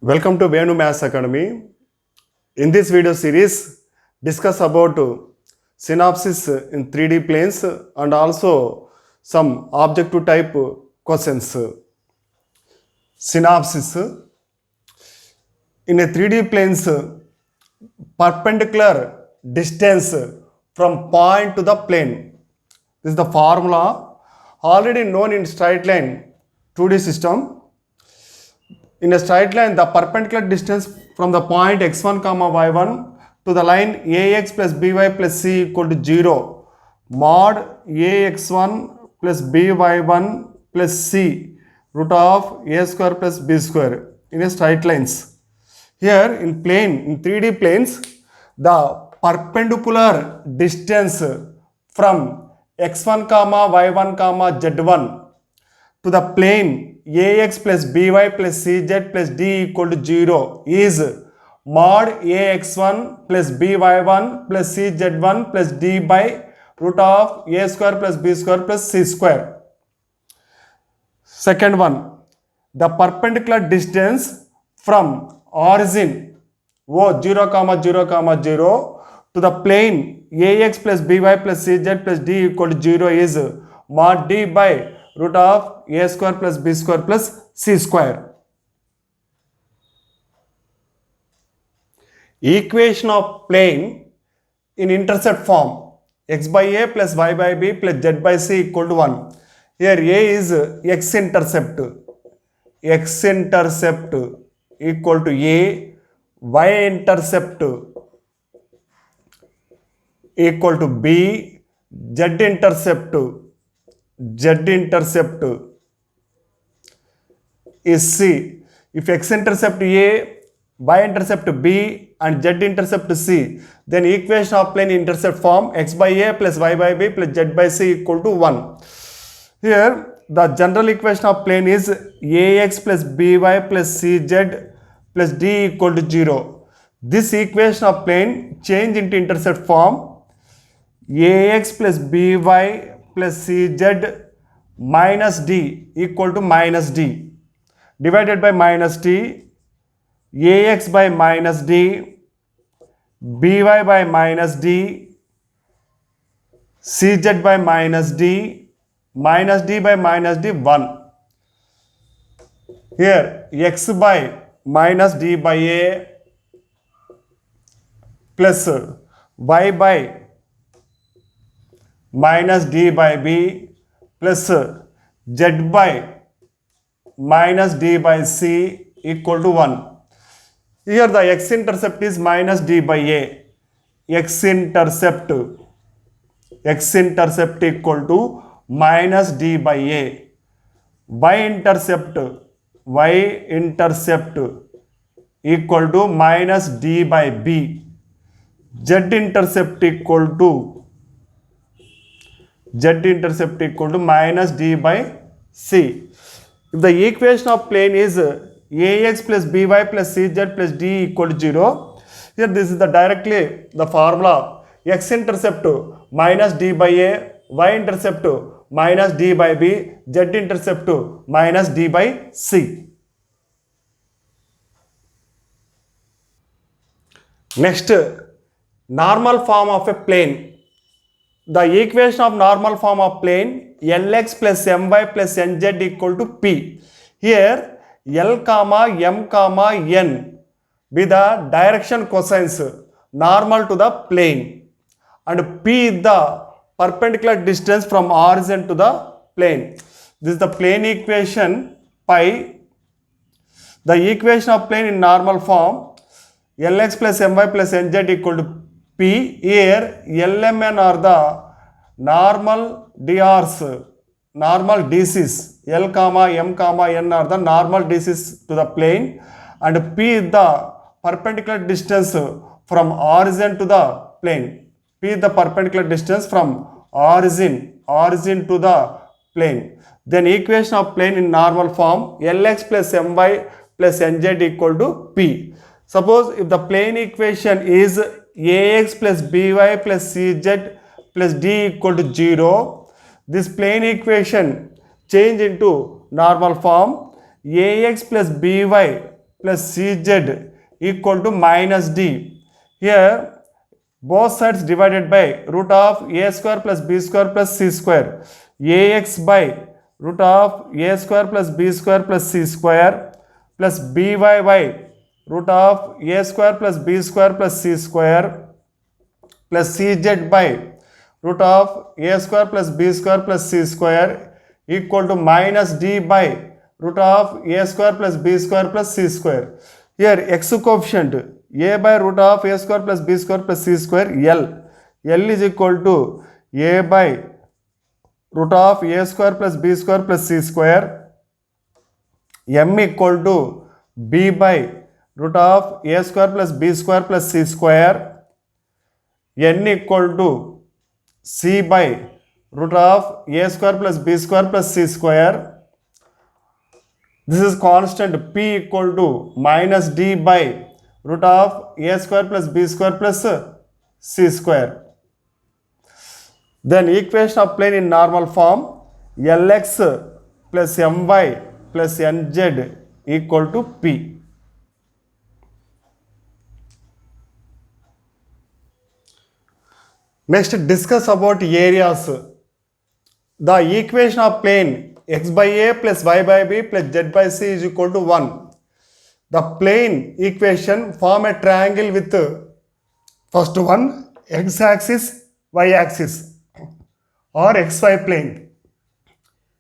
Welcome to Venu Maths Academy. In this video series, discuss about synopsis in 3D planes and also some objective type questions. Synopsis in a 3D planes, perpendicular distance from point to the plane. This is the formula already known in straight line 2D system. In a straight line, the perpendicular distance from the point x1 comma y1 to the line ax plus by plus c equal to 0 mod ax1 plus by1 plus c root of a square plus b square in a straight lines. Here in plane, in 3D planes, the perpendicular distance from x1 comma y1 comma z1 to the plane ax plus by plus cz plus d equal to 0 is mod ax1 plus by1 plus cz1 plus d by root of a square plus b square plus c square. Second one, the perpendicular distance from origin O 0 comma 0 comma 0 to the plane ax plus by plus cz plus d equal to 0 is mod d by root of a square plus b square plus c square. Equation of plane in intercept form x by a plus y by b plus z by c equal to 1. Here a is x-intercept equal to a, y-intercept equal to b, z-intercept is C. If x-intercept A, y-intercept B and z-intercept C, then equation of plane intercept form x by A plus y by B plus z by C equal to 1. Here the general equation of plane is ax plus by plus cz plus d equal to 0. This equation of plane change into intercept form ax plus by plus cz minus d equal to minus d divided by minus d, ax by minus d, by by minus d, cz by minus d by minus d 1. Here x by minus d by a plus y by minus d by b plus z by minus d by c equal to 1. Here the x-intercept is minus d by a. X-intercept equal to minus d by a. Y-intercept equal to minus d by b. Z-intercept equal to minus d by c. If the equation of plane is ax plus by plus cz plus d equal to 0, here this is directly the formula x-intercept minus d by a, y-intercept minus d by b, z-intercept minus d by c. Next, normal form of a plane. The equation of normal form of plane Lx plus My plus Nz equal to P. Here L comma M comma N be the direction cosines normal to the plane and P is the perpendicular distance from origin to the plane. This is the plane equation pi. The equation of plane in normal form Lx plus My plus Nz equal to P. Here Lmn are the normal DRs, normal DCs. L comma M comma N are the normal DCs to the plane and P is the perpendicular distance from origin to the plane. P is the perpendicular distance from origin to the plane. Then equation of plane in normal form Lx plus My plus Nz equal to P. Suppose if the plane equation is ax plus by plus cz plus d equal to 0, this plane equation change into normal form ax plus by plus Cz equal to minus d. Here both sides divided by root of a square plus b square plus c square. Ax by root of a square plus b square plus c square plus by root of a square plus b square plus c square plus Cz by root of a square plus b square plus c square equal to minus d by root of a square plus b square plus c square. Here x coefficient a by root of a square plus b square plus c square L is equal to a by root of a square plus b square plus c square, m equal to b by root of a square plus b square plus c square, n equal to c by root of a square plus b square plus c square. This is constant p equal to minus d by root of a square plus b square plus c square. Then equation of plane in normal form, Lx plus my plus nz equal to p. Next, discuss about areas. The equation of plane x by a plus y by b plus z by c is equal to 1. The plane equation form a triangle with first one x-axis, y-axis or xy plane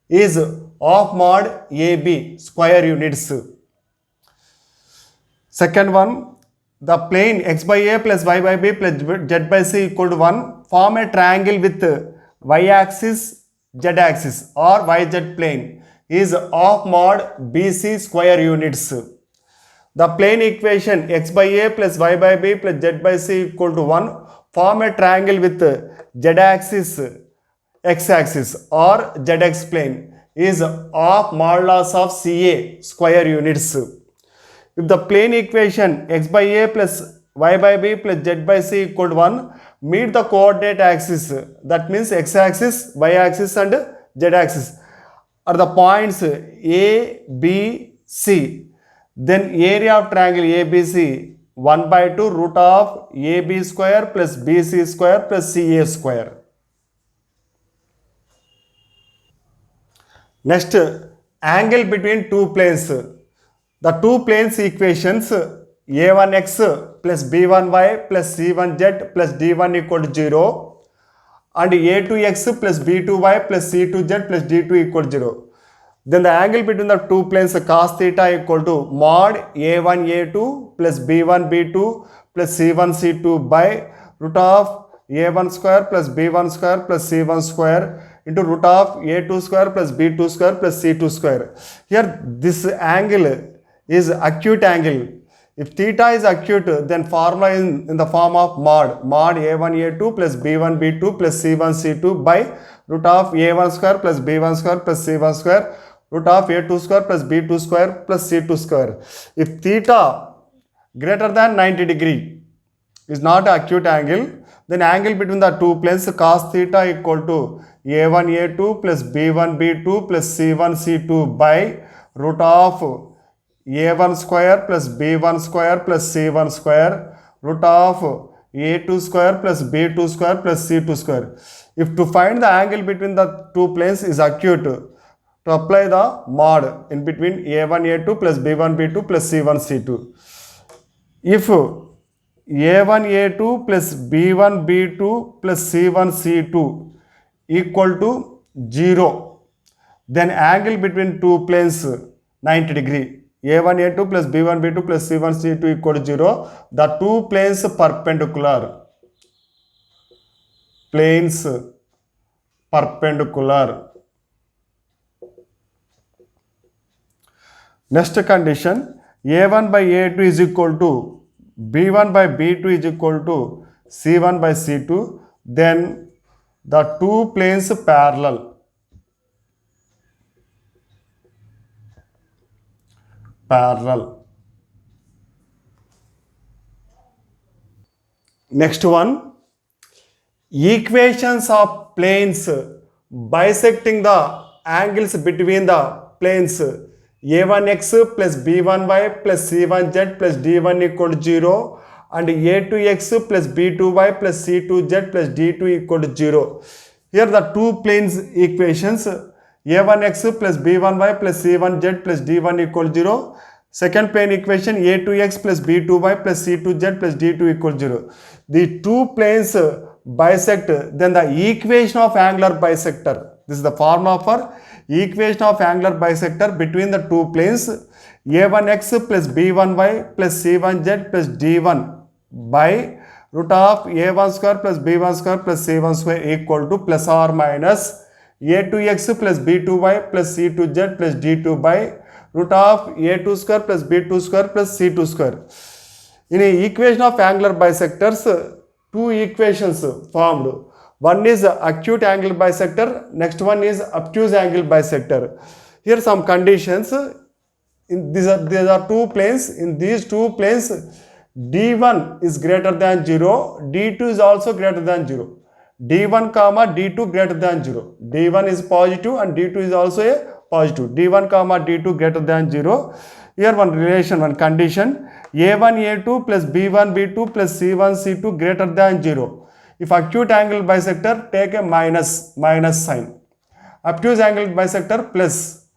is of mod AB square units. Second one, the plane x by a plus y by b plus z by c equal to 1 form a triangle with y-axis, z-axis or yz plane is of mod BC square units. The plane equation x by a plus y by b plus z by c equal to 1 form a triangle with z-axis, x-axis or zx plane is of modulus of CA square units. If the plane equation x by a plus y by b plus z by c equal to 1 meet the coordinate axis, that means x-axis, y-axis and z-axis are the points A, B, C, then area of triangle ABC 1 by 2 root of AB square plus BC square plus CA square. Next, angle between two planes. The two planes equations a1x plus b1y plus c1z plus d1 equal to 0 and a2x plus b2y plus c2z plus d2 equal to 0. Then the angle between the two planes cos theta equal to mod a1 a2 plus b1 b2 plus c1 c2 by root of a1 square plus b1 square plus c1 square into root of a2 square plus b2 square plus c2 square. Here this angle is acute angle. If theta is acute, then formula is in the form of mod a1 a2 plus b1 b2 plus c1 c2 by root of a1 square plus b1 square plus c1 square root of a2 square plus b2 square plus c2 square. If theta greater than 90 degree is not acute angle, then angle between the two planes cos theta equal to a1 a2 plus b1 b2 plus c1 c2 by root of a1 square plus b1 square plus c1 square root of a2 square plus b2 square plus c2 square. If to find the angle between the two planes is acute, to apply the mod in between a1 a2 plus b1 b2 plus c1 c2. If a1 a2 plus b1 b2 plus c1 c2 equal to 0, then angle between two planes 90 degree. a1 a2 plus b1 b2 plus c1 c2 equal to 0. The two planes perpendicular. Planes perpendicular. Next condition, a1 by a2 is equal to b1 by b2 is equal to c1 by c2. Then the two planes parallel. Next one, equations of planes bisecting the angles between the planes a1x plus b1y plus c1z plus d1 equal to 0 and a2x plus b2y plus c2z plus d2 equal to 0. Here the two planes equations a1x plus b1y plus c1z plus d1 equal to 0. Second plane equation a2x plus b2y plus c2z plus d2 equal to 0. The two planes bisect, then the equation of angular bisector. This is the formula for equation of angular bisector between the two planes a1x plus b1y plus c1z plus d1 by root of a1 square plus b1 square plus c1 square equal to plus or minus a2x plus b2y plus c2z plus d2 by root of a2 square plus b2 square plus c2 square. In an equation of angular bisectors, two equations formed. One is acute angle bisector, next one is obtuse angle bisector. Here some conditions. These are two planes. In these two planes, d1 is greater than 0, d2 is also greater than 0. d1 comma d2 greater than 0. d1 is positive and d2 is also a positive. d1 comma d2 greater than 0. Here one relation, one condition, a1 a2 plus b1 b2 plus c1 c2 greater than 0. If acute angle bisector, take a minus sign. Obtuse angle bisector plus.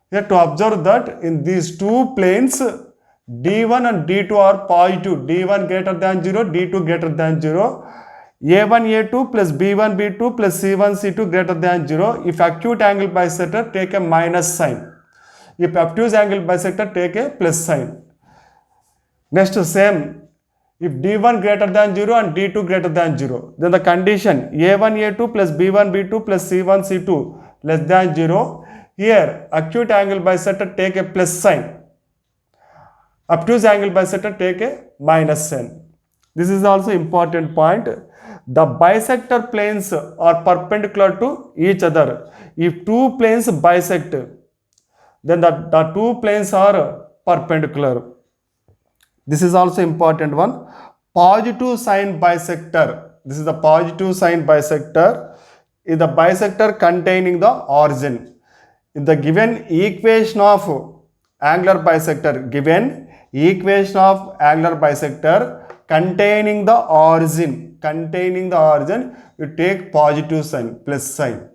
Here to observe that in these two planes d1 and d2 are positive, d1 greater than 0, d2 greater than 0. a1 a2 plus b1 b2 plus c1 c2 greater than 0. If acute angle bisector, take a minus sign. If obtuse angle bisector, take a plus sign. Next same, if d1 greater than 0 and d2 greater than 0, then the condition a1 a2 plus b1 b2 plus c1 c2 less than 0. Here acute angle bisector, take a plus sign. Obtuse angle bisector, take a minus sign. This is also important point. The bisector planes are perpendicular to each other. If two planes bisect, then the two planes are perpendicular. This is also important one. Positive sign bisector. This is the positive sign bisector. Is the bisector containing the origin. In the given equation of angular bisector, containing the origin, you take positive sign, plus sign.